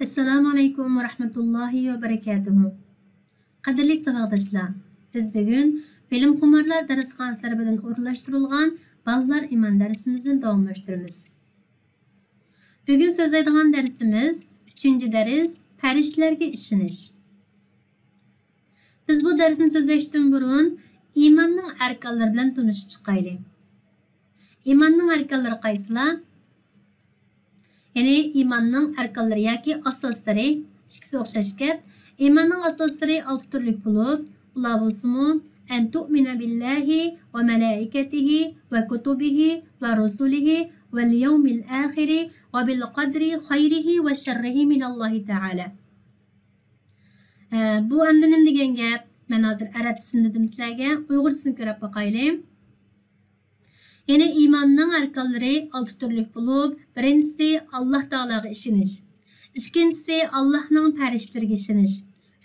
Assalamu alaikum wa rahmatullahi wa barakatuhu. Qadirli savaqdaşlar, biz bugün bilim xumarlar darsxonasi bilan o'rinlashtirilgan ballar iman darsimizni davomlashtiramiz. Bugün so'zlaydigan darsimiz 3-dars farishtalarga ishonish. Biz bu darsni so'zlashdan burun imanning arkonlari bilan tanishib chiqaylik. İmanning arkonlari qaysilar? Yani imanning arkonlari yoki asoslari ikkisi o'xshash gap. İmanning asoslari 6 turlik bo'lib, ular bo'lsa-mu an tu'mina billahi va malaikatihi va kutubihi va rusulihi val yawmil akhir va bil qadri khayrihi va sharrihi min Alloh taala. Bu endi nima degan gap? Men hozir arabchasini dedim sizlarga, uyg'urchasini ko'rib boqaylik. Yani imanning arkonlari 6 turlik bo'lib, birinchisi Alloh taolaga ishonish, ikkinchisi Allohning farishtalariga ishonish,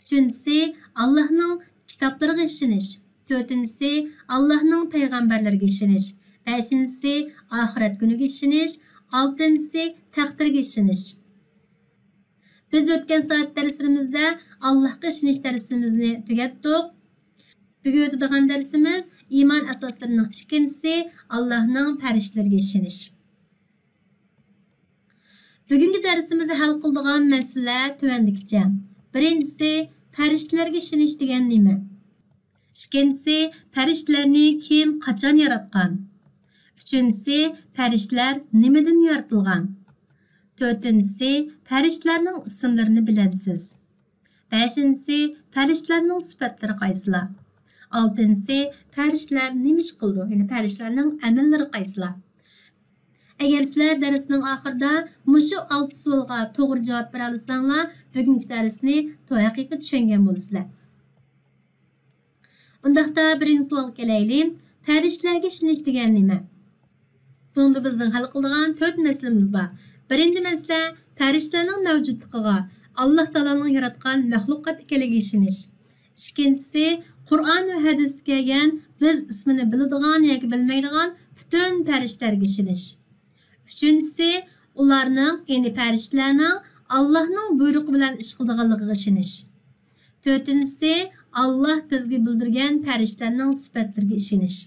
uchinchisi Allohning kitoblariga ishonish, to'rtinchisi Allohning payg'ambarlariga ishonish, beshinchisi oxirat kuniga ishonish, oltinchisi taqdirga ishonish. Biz o'tgan soat darslarimizda Allohga ishonish darsimizni tugatdik. Bugun o'tadigan darsimiz iman asoslarining ikkinchisi Allohning farishtalariga ishonish. Bugungi darsimizni hal qiladigan masala tuvandikicha. Birinchisi farishtalarga ishonish degan nima? Ikkinchisi farishtalarni kim qachon yaratgan? Uchinchisi farishtalar nimadan yaratilgan? To'rtinchisi farishtalarning ismlarini bilamsiz? Beshinchisi farishtalarning sifatlari qaysilar? Altıncısı, farishtalar nima ish qildi? Yani farishtalarning amallari qaysilar? Agar sizlar darsning oxirida mushu 6 savolga to'g'ri javob bera olsanglar, bugungi darsni to'g'ri tushungan bo'lasizlar. Undaqda birinchi savolga kelaylik. Farishtalarga ishonish degan nima? Bunda bizning hal qiladigan 4 masalamiz bor. Birinchi masala farishtalarning mavjudligiga, Alloh taolaning yaratgan maxluqot ekanligiga ishonish. İkincisi, Qur'on va hadisda kelgan biz ismini biladigan yoki bilmaydigan butun farishtalarga ishonish. Uchinchisi, ularning, ya'ni farishtalarning Allohning buyrug'i bilan ish qiladiganligiga ishonish. To'rtinchisi, Alloh bizga bildirgan farishtalarning sifatlariga ishonish.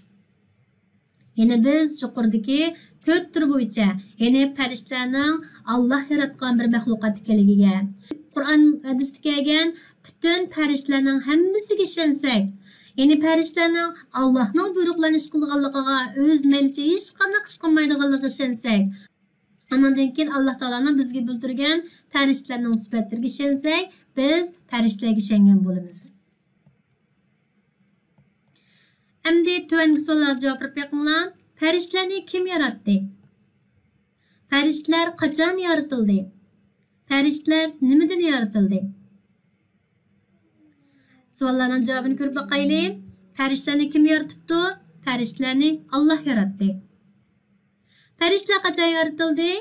Ya'ni biz yuqoridagi 4 tur bo'yicha, ya'ni farishtalarning Alloh yaratgan bir maxluqot ekanligiga, Qur'on hadisda kelgan bütün farishtalarning hammasiga ishonsak, ya'ni farishtalarning Allohning buyruqlarini ish qilganligiga o'z melicha hech qanday ish qilmaydiganligiga ishonsak, andan keyin Alloh taolaning bizga bildirgan farishtalarning sifatlariga ishonsak, biz farishtalarga ishongan bo'lamiz. Endi tuvangi savollarga javob beringlar. Farishtalarni kim yaratdi? Farishtalar qachon yaratildi? Farishtalar nimadan yaratildi? Savollarning javobini ko'rib boqaylik. Farishtalarni kim yaratibdi? Farishtalarni Alloh yaratdi. Farishtalar qachon yaratildi?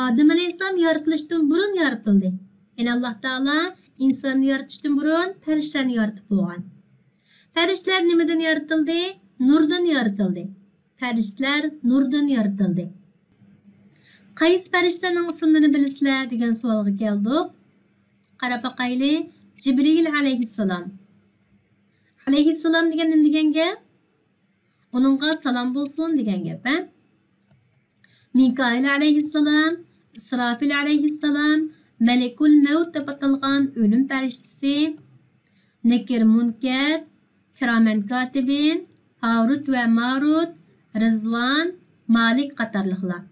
Odam alayhisalom yaratilishdan burun yaratildi. Ya'ni Alloh taolo insonni yaratishdan burun farishtalarni yaratib qo'ygan. Farishtalar nimadan yaratildi? Nurdan yaratildi. Farishtalar nurdan yaratildi. Qaysi farishtalarning ismlarini bilasizlar degan savolga keldik. Qarab boqaylik. Jibril alayhissalom. Alayhissalom degan nima degan gap? Uningga salom bo'lsin degan gap, ha? Mikail alayhissalom, Israfil alayhissalom, Malakul Maut deb atalgan o'lim farishtasi, Nakir Munkar, Kiraman Katibin, Harut va Marut, Rizvan, Malik qatorliqlar.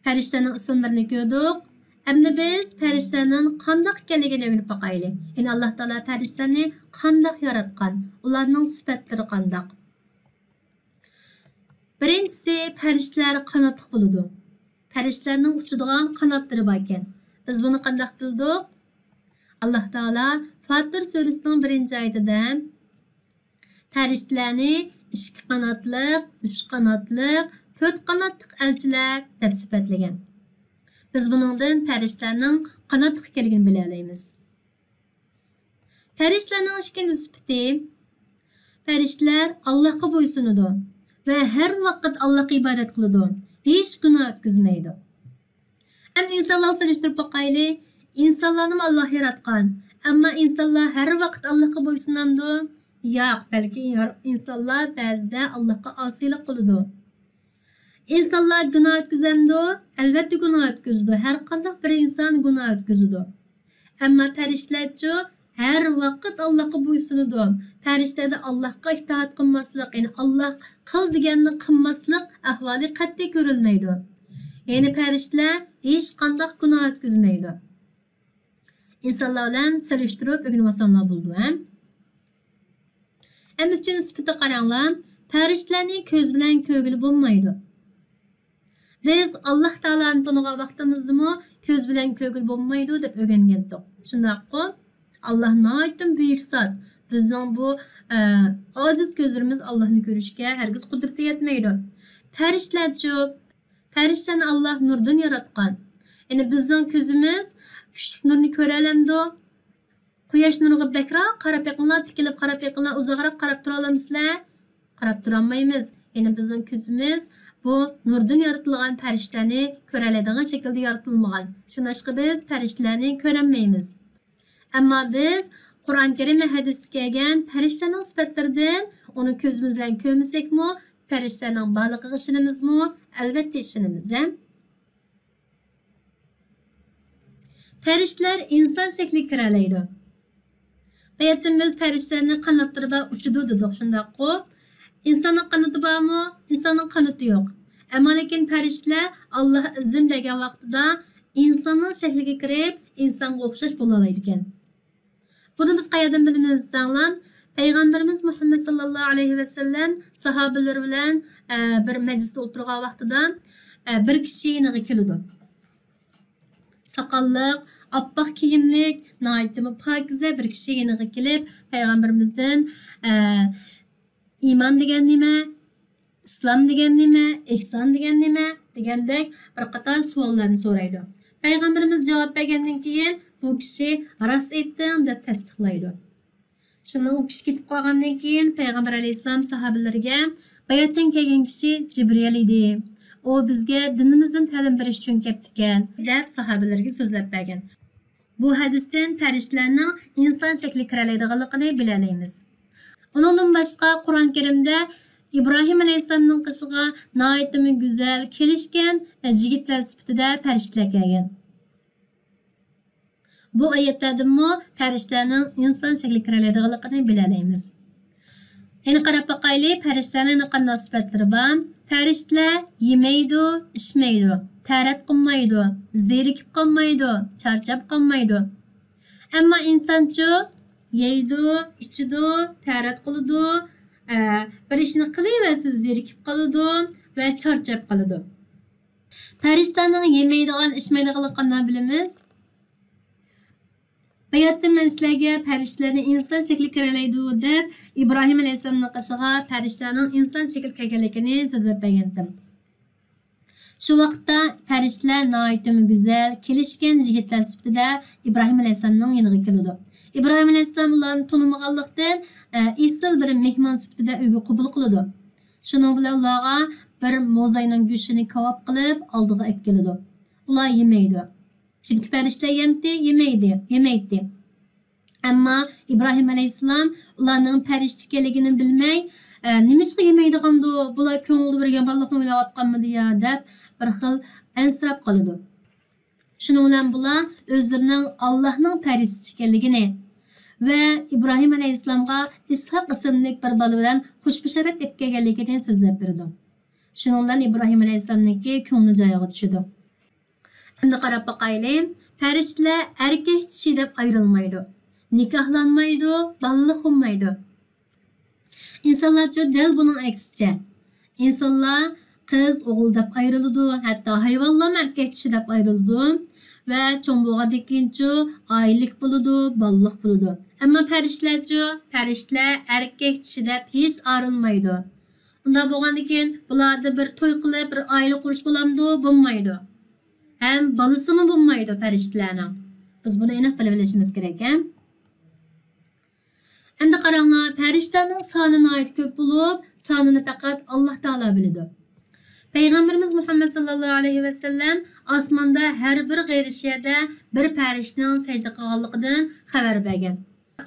Farishtaning ismlarini ko'rdik. Endi biz farishtalarning qanday ekanligini o'rganib boqaylik. Ya'ni Alloh taolo farishtalarni qanday yaratgan? Ularning sifatlari qanday? Birinchisi, farishtalar qanotli bo'ladi. Farishtalarning uchadigan qanotlari bor ekan. Biz buni qanday bildik? Alloh taolo Fatir surasining 1-oyatida farishtalarni 2 qanotli, 3 qanotli, 4 qanotli elchilar deb sifatlagan. Biz buningdan farishtalarning qanot ekanligini bila olamiz. Farishtalarning ikkinchi sifati, farishtalar Allohga bo'ysunadi va har vaqt Allohga ibodat qiladi. Hech gunoh o'tkazmaydi. Hem insanlar sanıştırıp bakaylı. İnsanlarını Allah yaratkan. Ama insanlar her vakit Allah'a boysunamdı. Yok, belki insanlar bazıda Allah'a asilik kılıdı. İnsanlar günah etkizemdi. Elbette günah etkizdi. Her kandak bir insan günah etkizdi. Ama periştlerce her vakit Allah'a boysunudu. Periştlerde Allah'a itaat kılmaslık, yani Allah kıl digenini kılmaslık ahvali katli görülmeydi. Yani periştler hiç kandak günah etkizmeydi. İnsanlar bilen sırıştırıp ögünüvasanlar buldu. Hem üçün süpüte qaranglar, periştlerni köz bilen kögülü bulmaydı. Biz Allah Taala'nı tanıgan vaqtimizdimi köz bilen kögül bulmaydı deb öğrengendik. Şundaqki Allah naytın büyük zat. Bizning bu aciz gözlerimiz Allah'ını görüşke hergiz kudreti yetmeydi. Periştlerni Allah nurdan yaratgan. Yani bizning közümüz küçük nurni körelemdi. Quyosh nuriga bakroq qarab yaqinlar, tikilib qarab yaqinlar, uzoqroq qarab tura olamsizlar? Qarab tura olmaymiz. Yani bizning ko'zimiz bu nurdan yaratilgan farishtalarni ko'raladigan shaklda yaratilmagan. Shuningdek biz farishtalarni ko'rolmaymiz. Ammo biz Qur'on Karim va hadisda kelgan farishtalarning sifatlaridan uni ko'zimiz bilan ko'rmasekmi, farishtalarning borligiga ishonamizmi? Albatta ishonamiz. Farishtalar inson shakliga kiralaydi. Bayatimiz farishtalarning qanotlari bilan uchidu dedik, shundaqku. İnsanın qanoti bormi? İnsanın qanoti yo'q. Ammo lekin farishtalar Alloh izin bergan vaqtida insonning shakliga kirib, insonga o'xshash bo'la oladi ekan. Buni biz qayerdan bilamiz desanglar, Payg'ambarimiz Muhammad sallallohu alayhi va sallam sahobalari bilan bir majlisda o'tirgan vaqtida bir kishi yoniga keldi. Saqalliq, oppoq kiyimlik, nihoyatda pokiza bir kishi yoniga kelib, Payg'ambarimizdan iman degan nima, islom degan nima, ihson degan nima degandek bir qator savollarni so'raydi. Payg'ambarimiz javob bergandan keyin bu kishi rost aytdim deb tasdiqlaydi. Shuni u kishi ketib qolgandan keyin Payg'ambar alayhisalom sahobalariga bayatdan kelgan kishi Jibril edi. O bizga dinimizdan ta'lim berish uchun kelibdi ekan deb sahobalarga so'zlab bergan. Bu hadisdan farishtalarning inson shakli kiralaydiganligini bilalaymiz. Onundan başqa Qur'on Karimda İbrahim Aleyhisselam'ın qishiga nihoyatda go'zal kelishgan yigitlar sifatida farishtalar kelgan. Bu oyatlardami farishtalarning inson shakli kiralaydiganligini bilalaymiz. Yana qarab boqaylik, farishtalarning qanday sifatlari bor? Farishtalar yemaydi, ichmaydi, tarat qilmaydi, zerikib qolmaydi, charchab qolmaydi. Ammo insonchi yeydi, ichidi, tarat qiladi, bir ishni qilaversa zerikib qoladi va charchab qoladi. Farishtaning yemaydigan, ichmaydiganligini qanday bilamiz? Bayatda men sizlarga farishtalarni inson shakli kiralaydi deb İbrahim alayhisalomning qishiga farishtalarning inson shakli kirganligini so'zlab bergandim. Shu vaqtda farishtalar nihoyatda go'zal kelishgan yigitlar sifatida İbrahim alayhisalomning yoniga keldi. İbrahim alayhisalom ularni tonimaganlikdan esil bir mehmon sifatida uyga qabul qildi. Shuning bilan ularga bir mo'zayning go'shtini kavob qilib oldiga olib keldi. Ular yemaydi. Çünkü farishta yemaydi. Ammo İbrahim alayhisalom ularning farishta ekanligini bilmay, nimishqa yemaydigandi, bular ko'ngilda bir yomonlikni o'ylayotganmidi ya deb bir xil ansirab qoladi. Shuning bilan bular o'zlarining Allohning farishta ekanligini va İbrahim alayhisalomga İshaq ismli bir bola bilan xushbasharat deb kelganligini so'zlab berdi. Shuning bilan İbrahim alayhisalomniki ko'ngli joyiga tushdi. Şimdi qarab boqaylik, farishtalar erkak kishi deb ayrilmaydi. Nikahlanmaydi, baliq olmaydi. İnsanlarcha dal buning aksicha. İnsanlar qiz, o'g'il deb ayriladi, hatto hayvonlar erkak kishi deb ayriladi va cho'ng bo'lgandan keyinchi oylik bo'ladi, baliq bo'ladi. Ammo farishtalar erkak kishi deb hech ayrilmaydi. Unda bo'lgandan keyin bularda bir to'y qilib, bir oila qurish bo'lamdi, bo'lmaydi. Hem balısı mı bulmaydı farishtalarning? Biz bunu aniq bilib olishimiz kerak. Endi qaranglar, farishtalarning soni nihoyat ko'p bo'lib, sonini faqat Alloh taolo biladi. Peygamberimiz Muhammed sallallahu aleyhi ve sellem osmonda har bir g'irishiyada bir farishtaning sajda qilganligidan xabar bergan.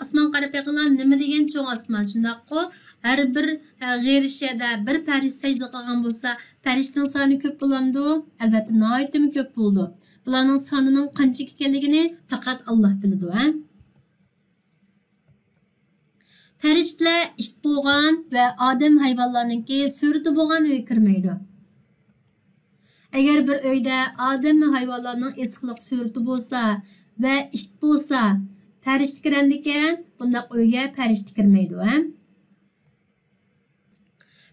Osmon qarab yaqinlar nima degan cho'ng osmon shundaqku har bir g'irishiyada bir farishta sajda qilgan bo'lsa, farishtaning soni ko'p bo'lamdi? Albatta, nihoyatda ko'p bo'ldi. Bularning sonining qancha ekanligini faqat Alloh biladi, ha? Farishtalar ish bo'lgan va odam hayvonlarningki surati bo'lgan uy kirmaydi. Agar bir uyda odam va hayvonlarning eshiqliq surati bo'lsa va ish bo'lsa, farishta kirandikan, bundaq uyga farishta kirmaydi, ha?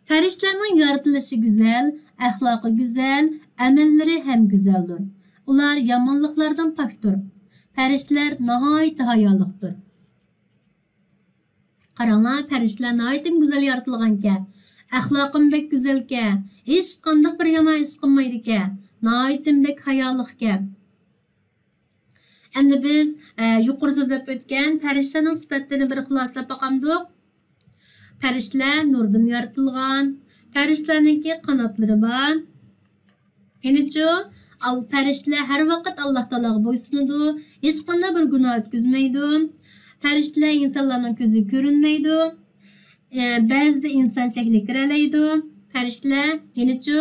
Farishtalarning yaratilishi go'zal, axloqi go'zal, amallari ham go'zaldir. Ular yomonliklardan pokdir. Farishtalar nihoyat hayoliqdir. Qaranglar, farishtalar nihoyat go'zal yaratilgan-ki, axloqim bek go'zal-ki, hech qanday bir yomon ish qilmaydi-ki, nihoyat bek hayoliq-ki. Endi biz yuqori so'zlab o'tgan farishtaning sifatlarini bir xulosalab boqamdik. Farishtalar nurdan yaratilgan. Farishtalarningki qanotlari bor. Yenichu, farishtalar har vaqt Alloh taologa bo'ysunadi, hech qanday bir gunoh o'tkazmaydi. Farishtalar insonlarning ko'ziga ko'rinmaydi. Ba'zida inson shakli kiralaydi. Farishtalar yenichu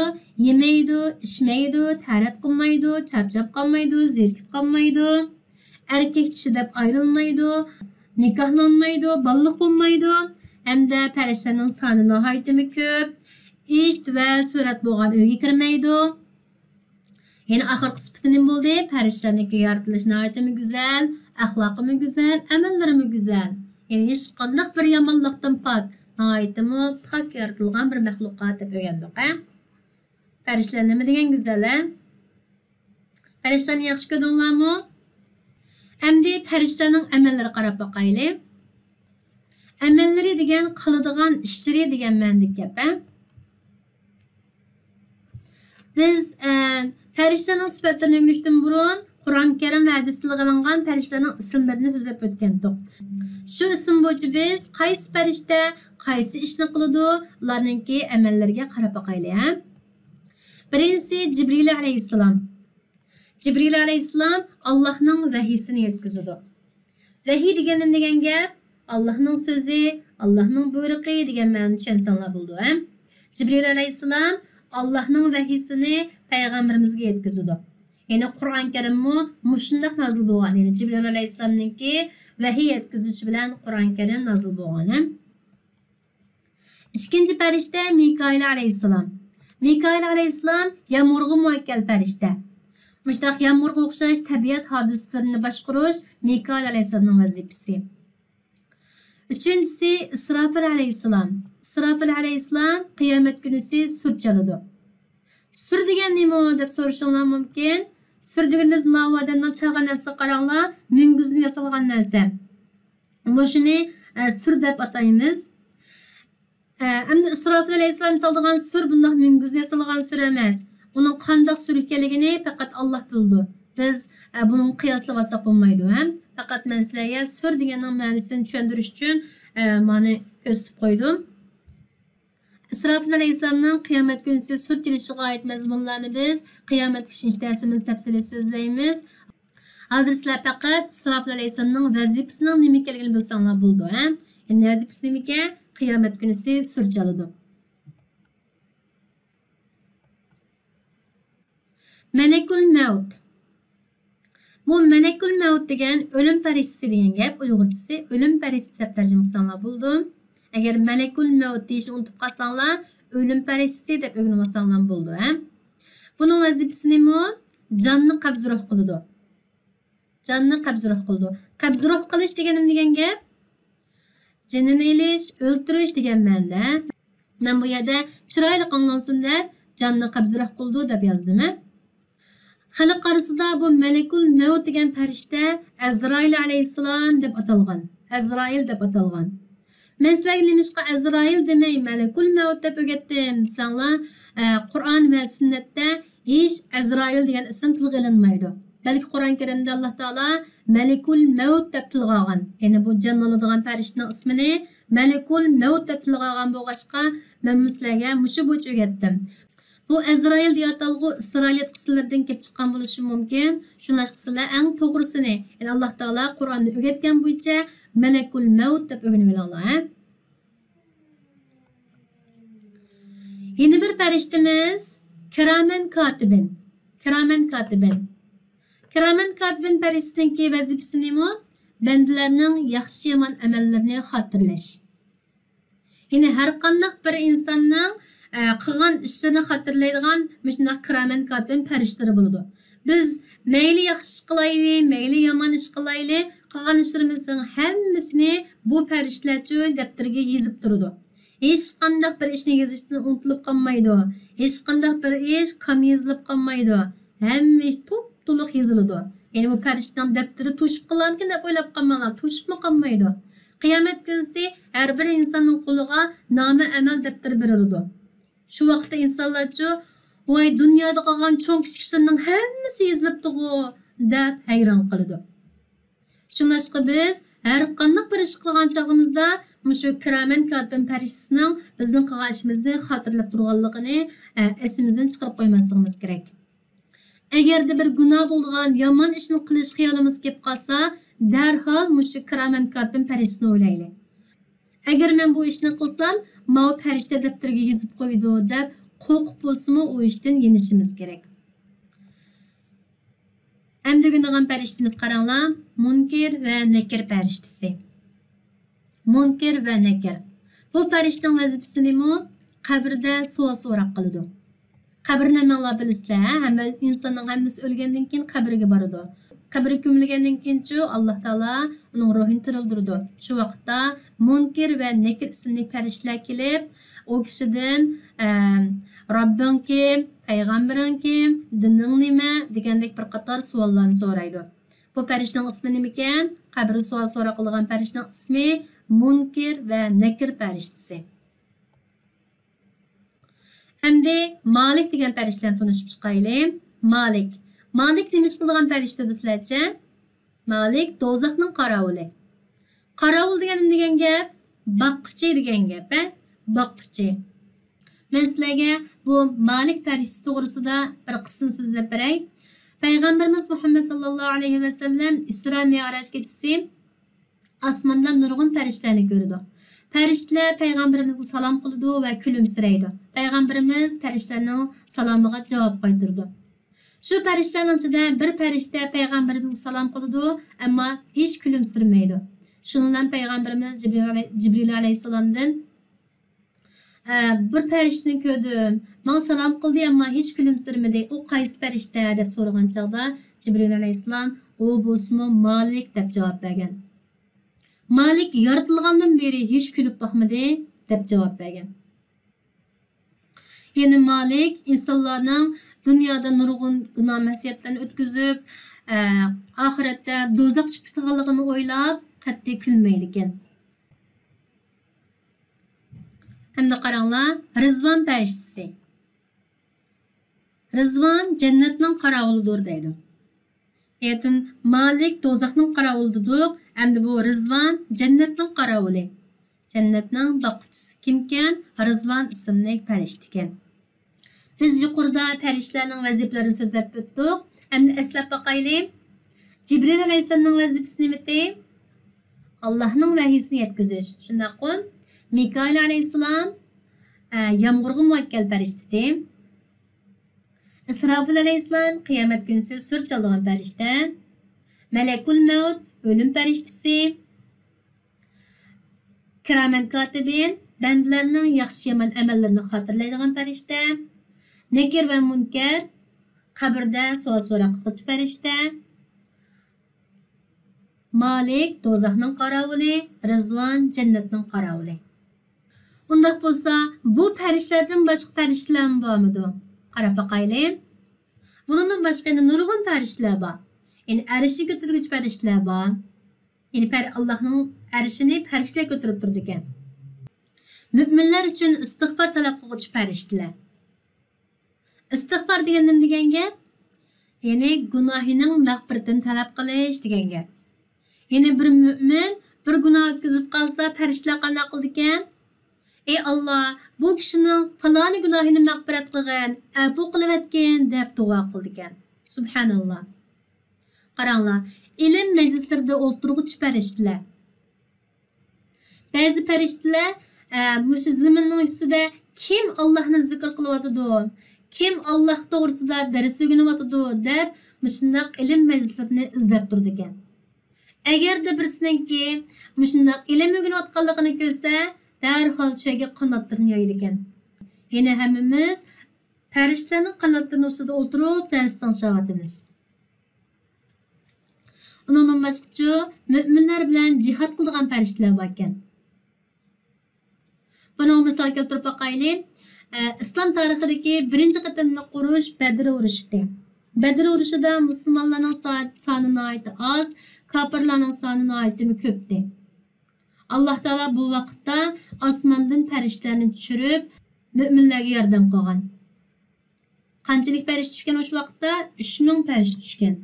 yemaydi, ichmaydi, tarat qilmaydi, charchab qolmaydi, zerikib qolmaydi. Erkek kishi deb ayrilmaydi, nikohlanmaydi, balliq bo'lmaydi. Hamda farishtalarning soni nihoyatda ko'p. Ish va surat bo'lgan uyga kirmaydi. Yine oxirgi sifati nima bo'ldi? Farishtalarning yaratilishi nihoyatda go'zal, axloqi go'zal, amallari go'zal. Ya'ni hech qanday bir yomonlikdan pok, nihoyatda pok yaratilgan bir maxluqot deb o'rgandik, ha? Farishtalar nima degan go'zal, ha? Farishtalarni yaxshi ko'rdinglarmi? Endi farishtalarning amallariga qarab boqaylik. Amallari degan qiladigan ishlari degan ma'nodagi gap, ha? Biz farishtalarning sifatlarini o'rganishdan burun Qur'on Karim va hadisda qilingan farishtalarning ismlarini so'zlab o'tgandik. Shu ism bo'yicha biz qaysi farishta qaysi ishni qiladi, ularningki amallariga qarab boqaylik, ha? Birinchisi Jibril alayhissalom. Jibril alayhissalom Allohning vahiysini yetkazadi. Vahiy degan nima degan gap? Allohning so'zi, Allohning buyrug'i degan ma'noni tushunsanlar bo'ldi, ha? Jibril alayhissalom Allohning vahiysini payg'ambarimizga yetkazadi. Ya'ni Qur'on Karimmi mushundaq nozil bo'lgan. Ya'ni Jibril alayhissalomningki vahiy yetkazishi bilan Qur'on Karim nozil bo'lgan. Ikkinchi farishta Mikoil alayhissalom. Mikoil alayhissalom yomg'irga muvakkal farishta. Mushtaq yomg'irga o'xshash tabiat hodislarini boshqarish Mikoil alayhissalomning vazifasi. Üçüncüsü İsrafil alayhissalom. İsrafil alayhissalom qiyomat kunisi sur chaladi. Sur degan nima deb so'rashingiz mumkin. Sur deganimiz ma'vodandan chaqan narsa qaranglar, minguzni yasalgan narsa. Bu shuni sur deb ataymiz. Endi İsrafil alayhissalom soldigan sur bundoq minguzni yasalgan sur emas. Uning qanday sur ekanligini faqat Alloh bildi. Biz buning qiyoslab olsak bo'lmaydi, ha? Faqat men sizlarga sur deganning ma'nosini tushuntirish uchun ma'ni ko'rsatib qo'ydim. İsrafil alayhissalomning qiyomat kunisi sur chilishiga oid mazmunlarni biz qiyomat kunining darsimiz tafsili so'zlaymiz. Hozir sizlar faqat İsrafil alayhissalomning vazifasining nima ekanligini bilsanglar bo'ldi, ha? Endi vazifasi nima ekan? Qiyomat kunisi sur chaladi. Melekul Maut. Bu Melekul Maut degan o'lim farishtasi degan gap, uyg'urchasi o'lim farishtasi deb tarjima qilsanglar bo'ldi. Agar Melekul Maut deyishni unutib qolsanglar, o'lim farishtasi deb o'rganib olsanglar bo'ldi, ha? Buning vazifasi nima? Jonni qabzruh qiladi. Jonni qabzruh qiladi. Qabzruh qilish degan nima degan gap? Jinnini elish, o'ldirish degan ma'noda. Men bu yerda chiroyli qonlansin deb jonni qabzruh qildi deb yozdim, ha? Xalq arasida bu Melekul Maut degan farishta Azrail alayhissalom deb atalgan. Azrail deb atalgan. Men sizlarga nimishqa Azrail demay Melekul Maut deb o'rgatdim desanglar, Qur'on va sunnatda hech Azrail degan ism tilga olinmaydi. Balki Qur'on Karimda Alloh taolo Melekul Maut deb tilga olgan. Ya'ni bu jon oladigan farishtaning ismini Melekul Maut deb tilga olgan bo'lg'achqa men sizlarga mushu bo'yicha o'rgatdim. Bu Bu Azrail deyə atalğu İsrailiyat qıssalardan kelib chiqqan bo'lishi mumkin. Shunlashqa sizlar eng to'g'risini, ya'ni Alloh taolo Qur'onni o'rgatgan bo'yicha Malakul Maut deb o'rganib olinglar. Yeni bir farishtamiz Kiramen Katibin. Kiramen Katibin. Kiramen Katibin farishtasining vazifasi nima? Bandalarning yaxshi yomon amallarini xotirlash. Yine her qandaq bir insonning qilgan ishini xotirlaydigan shunday Kiramen Katibin farishtalari bo'ladi. Biz mayli yaxshi ish qilayli, mayli yomon ish qilayli, qilgan ishlarimizning hammasini bu farishtalar uchun daftarga yozib turadi. Hech qandaq bir ishni yozishdan unutilib qolmaydi. Hech qandaq bir ish kam yozilib qolmaydi. Hamma ish to'liq yoziladi. Ya'ni bu farishtaning daftari to'shib qolarmikin deb o'ylab qolmanglar, to'shibmi qolmaydi. Qiyomat kunsi har bir insonning qo'liga nomi amal daftari beriladi. Shu vaqtda insonlarcha voy dunyoda qolgan cho'ng kichik ishlarning hammasi yozilibdi-ku deb hayron qoladi. Shunlashqa biz har qanday bir ish qilgan chog'imizda shu Kiramen Katibin farishtasinin bizning qilgan ishimizni xotirlab turganligini esimizdan chiqarib qo'ymasligimiz kerak. Agarda bir gunoh bo'lgan yomon ishni qilish xiyolimiz kelib qolsa, darhol mushu Kiramen Katibin farishtasini o'ylaylik. Agar men bu ishni qilsam, ma farishta daftariga yozib qo'ydi deb qo'rqib bo'lsa-mu u ishdan yenishimiz kerak. Endi bugungi farishtamiz qaranglar, Munkir va Nakir farishtasi. Munkir va Nakir. Bu farishtaning vazifasi nima? Qabrda savol so'roq qiladi. Qabrni menlar bilasizlar, hamma insonning hammasi o'lgandan keyin qabrga boradi. Qabri ko'milgandan keyin Alloh taolo uning ruhini tirildirdi. Shu vaqtda Munkir va Nakir ismli farishtalar kelib, u kishidan Robbing kim, payg'ambaring kim, dining nima degandek bir qator savollarni so'raydi. Bu farishtaning ismi nima ekan? Qabri savol so'roq qilgan farishtaning ismi Munkir va Nakir farishtasi. Hamda Malik degan farishtalarni tanishib chiqaylik. Malik nima ish qilgan farishta desizlarcha? Malik do'zaxning qarovuli. Qarovul degan gap boqquchi degan gap, boqquchi. Men sizlarga bu Malik farishtasi to'g'risida bir qism so'zlab beray. Payg'ambarimiz Muhammad sallallohu alayhi va sallam Isra Mi'raj kechasi osmondan nurg'un farishtalarni ko'rdi. Farishtalar payg'ambarimizga salom qildi va kulimsiraydi. Payg'ambarimiz farishtalarning salomiga javob qaytardi. Shu farishtalarning ichida bir farishta payg'ambarimizga salom qildi, ammo hech kulimsirmaydi. Shundan payg'ambarimiz Jibril alayhisalomdan bir farishtani ko'rdim. Men salom qildi, ammo hech kulimsirmadi. U qaysi farishta deb so'ragan chaqda Jibril alayhisalom u bo'lsin Malik deb javob bergan. Malik yaratilgandan beri hech kulib boqmadi deb javob bergan. Ya'ni Malik insonlarning dunyoda nurg'un gunoh masiyatlarni o'tkazib, oxiratda do'zax chiqadiganligini o'ylab, qat'iy kulmaydi ekan. Hamda qaranglar, Rizvon farishtasi. Rizvon jannatning qaravulidir deydi. Yatin Malik do'zaxning qaravulidir. Endi bu Rizvon jannatning qarovuli. Jannatning boqquchisi kimkan? Rizvon ismli farishta ekan. Biz yuqorida farishtalarning vazifalarini so'zlab o'tdik. Endi eslab boqaylik. Jibril alayhisolamning vazifasi nima edi? Allohning vahiysini yetkazish. Shundaqmi? Mikail alayhisalom yomg'irga muvakkal farishta. Israfil alayhisalom qiyomat kunsi sur chalgan farishta. Malakul Maut ölüm farishtasy. Kiramen Katibin bandalarning yaxshi yomon amallarini xotirlaydigan farishta. Nakir va Munkar qabrda savol so'roq qiluvchi farishta. Malik do'zaxning qarovuli, Rizvon jannatning qarovuli. Undaq bo'lsa, bu farishtalardan boshqa farishtalar bormidi? Qarab boqaylik. Bundan boshqa nurg'un farishtalar bor. Yani arshi götürgüç farishtalar bor. Yani Allohning arshini farishtalar ko'tarib turdi ekan. Mu'minlar uchun istig'for talab qiluvchi farishtalar. Istig'for degan nima degan gap? Yani gunohining mag'firatini talab qilish degan gap. Yani bir mu'min bir gunoh o'tkazib qolsa, farishtalar qanday qildi ekan? Ey Allah, bu kişinin falani günahını mağfiret qilgin, afu qilib etgin deb duo qildi ekan. Subhanallah. Qaranglar, ilm meclislarida o'ltirg'uchi farishtalar. Ba'zi farishtalar mush zaminning ustida kim Allohni zikr qilyotidi, kim Alloh to'g'risida dars o'rganyotidi deb mushundaq ilm majlislarini izlab turdi ekan. Agarda birsiniki mushundaq ilm o'rganayotganligini ko'rsa, darhol shunga qanotlarini yoyar ekan. Yana hammamiz farishtalarning qanotlarini ustida o'tirib dars tinglashyapmiz. Undan boshqa mo'minlar bilan jihad qilgan farishtalar bor ekan. Buni misol keltirib boqaylik. İslam tarixidagi birinchi qatimni qurush Badr urushidir. Badr urushida musulmonlarning soni oz, kofirlarning soni ko'pdi. Alloh taolo bu vaqtda osmondan farishtalarni tushirib, mo'minlarga yordam qilgan. Qanchalik farishta tushgan o'sha vaqtda? 3000 farishta tushgan.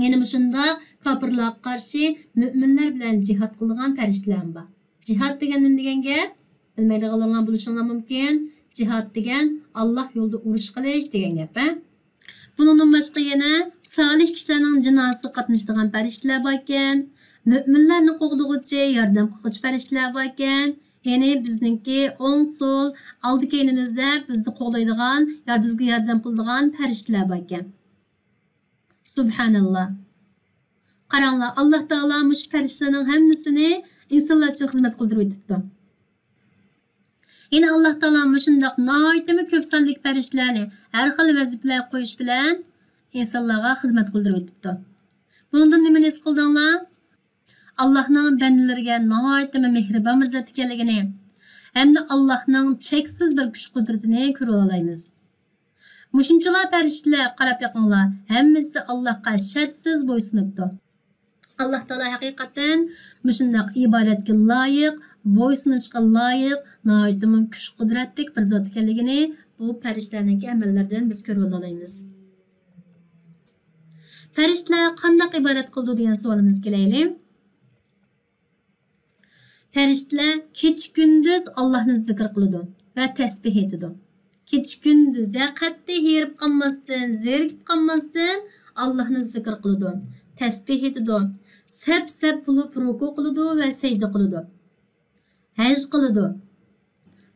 Yana shunda kofirlarga qarshi mo'minlar bilan jihad qilgan farishtalar bor. Jihad degan nima degan gap? Bilmaydiganlar bo'lishinglar mumkin. Jihad degan Alloh yo'lida urush qilish degan gap. Bundan boshqa yana solih kishilarning jinoyatida qatnashadigan farishtalar bor ekan. Mo'minlarni qo'g'dug'uchi, yordam qiluvchi farishtalar bor ekan. Ya'ni bizningki o'ng so'l oldi keynimizda bizni qo'g'daydigan, yo bizga yordam qiladigan farishtalar bor ekan. Subhanallah. Qaranglar, Alloh taolo mush farishtalarning hammasini insonlar uchun xizmat qildirib o'tibdi. Yine Allah Taala mushundaq noyitimi ko'p sonli farishtalarni har xil vazifalar qo'yish bilan insonlarga xizmat qildirib o'tibdi. Bundan nimani his qildinglar? Allohning bandalariga noyitimi mehribon zot ekanligini hamda Allohning cheksiz bir kuch-qudratini ko'rib olaymiz. Mushunchalar farishtalar qarab yaqinglar, hammasi Allohga shartsiz bo'ysunibdi. Alloh Taala haqiqatan mushundaq ibodatga loyiq, bo'ysunishga loyiq, noyitimi kuch-qudratlik bir zot ekanligini bu farishtalarning amallardan biz ko'rib olaymiz. Farishtalar qanday ibodat qildi degan savolimiz kelaylik. Farishtalar kecha-kunduz Allohni zikr qiladi va tasbih etadi. Kecha-kunduz qat'iy herib qolmasdan, zerikib qolmasdan Allohni zikr qiladi, tasbih etadi. Sap-sap bo'lib ruku qiladi va sajda qiladi. Haj qiladi.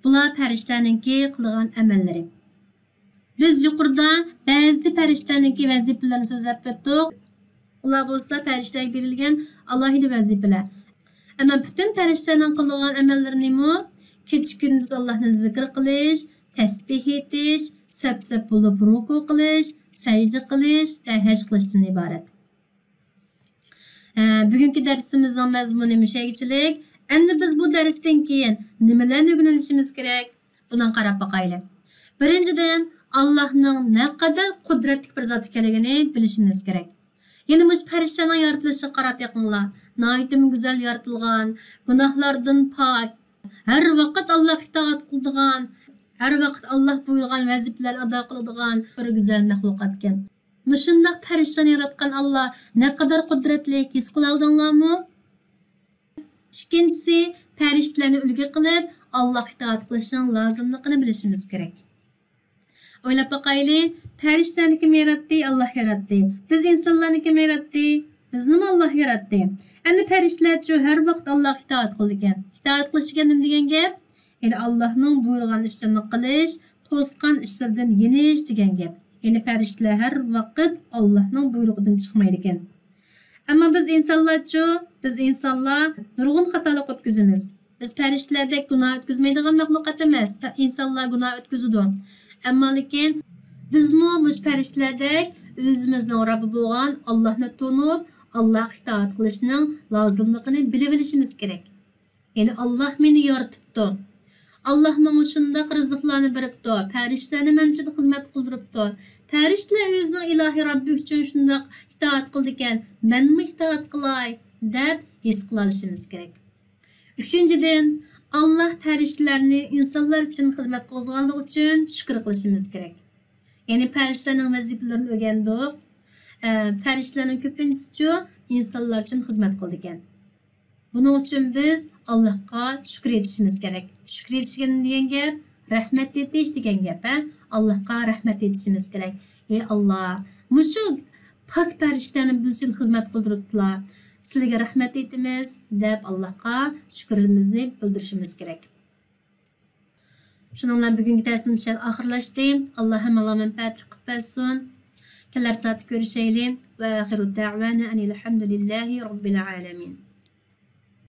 Bular farishtalarningki qilgan amallari. Biz yuqorida ba'zi farishtalarningki vazifalarini so'zlab o'tdik. Ular bo'lsa farishtalarga berilgan alohida vazifalar. Ammo butun farishtalarning qilgan amallari nima? Kecha-kunduz Allohni zikr qilish, tasbih etish, sap-sap bo'lib ruku qilish, sajda qilish va haj qilishdan iborat. Bugungi darsimizning mazmuni mushaychilik. Endi biz bu darsdan keyin nimalarni o'rganishimiz kerak? Bundan qarab boqaylik. Birinchidan, Allohning naqadar qudratli bir zot ekanligini bilishimiz kerak. Yana mush farishtaning yaratilishini qarab yaqinglar. Noyitim go'zal yaratilgan, gunohlardan pok, har vaqt Allohga itoat qiladigan, har vaqt Alloh buyurgan vazifalar ado qiladigan bir go'zal maxluqot ekan. Mushundaq farishtani yaratgan Alloh naqadar qudratli his qila oldinglarmi? İkincisi, farishtalarni ulgu qilib, Allohga itoat qilishning lozimligini bilishimiz kerak. O'ylab boqaylik, farishtalarni kim yaratdi? Alloh yaratdi. Biz insonlarni kim yaratdi? Bizni Alloh yaratdi. Endi farishtalar-chi har vaqt Allohga itoat qildi ekan. Itoat qilish degan gap, ya'ni Allohning buyurgan ishlarini qilish, to'sqan ishlardan yenish degan gap. Ya'ni farishtalar har vaqt Allohning buyrug'idan chiqmaydi ekan. Ammo biz insonlar nurg'un xatolik o'tkazamiz. Biz farishtalardek gunoh o'tkazmaydigan maxluqot emas. İnsanlar gunoh o'tkazadi. Ammo lekin bizmi mush farishtalardek o'zimizning Robbi bo'lgan Allohni tanib, Allohga itoat qilishning lozimligini bilib olishimiz kerak. Ya'ni Alloh meni yaratibdi. Alloh menga shunday rizqlarni beribdi. Farishtalarni men uchun xizmat qildiribdi. Farishtalar o'zining ilohiy Robbi uchun shunday itoat qildi ekan, menmi itoat qilay deb his qila olishimiz kerak. Uchinchidan, Alloh farishtalarni insonlar uchun xizmat qilganligi uchun shukr qilishimiz kerak. Ya'ni farishtalarning vazifalarini o'rgandik. Farishtalarning ko'pincha insonlar uchun xizmat qildi ekan. Bunun için biz Allah'a şükür etişimiz gerek. Şükür etişken degan gap, rahmet etiş degan gap. Allah'a rahmet etişimiz gerek. Ey Allah, muşu pak perişteni biz için hizmet kıldırıptılar. Sizlerge rahmet etimiz deb Allah'a şükürümüzni bildirişimiz gerek. Şununla bugünkü dersimizden ahırlaştı. Allah hamala menfaatli qilib bersin. Kelar saat görüşelim ve ahiru da'vana enilhamdülillahi rabbil alamin.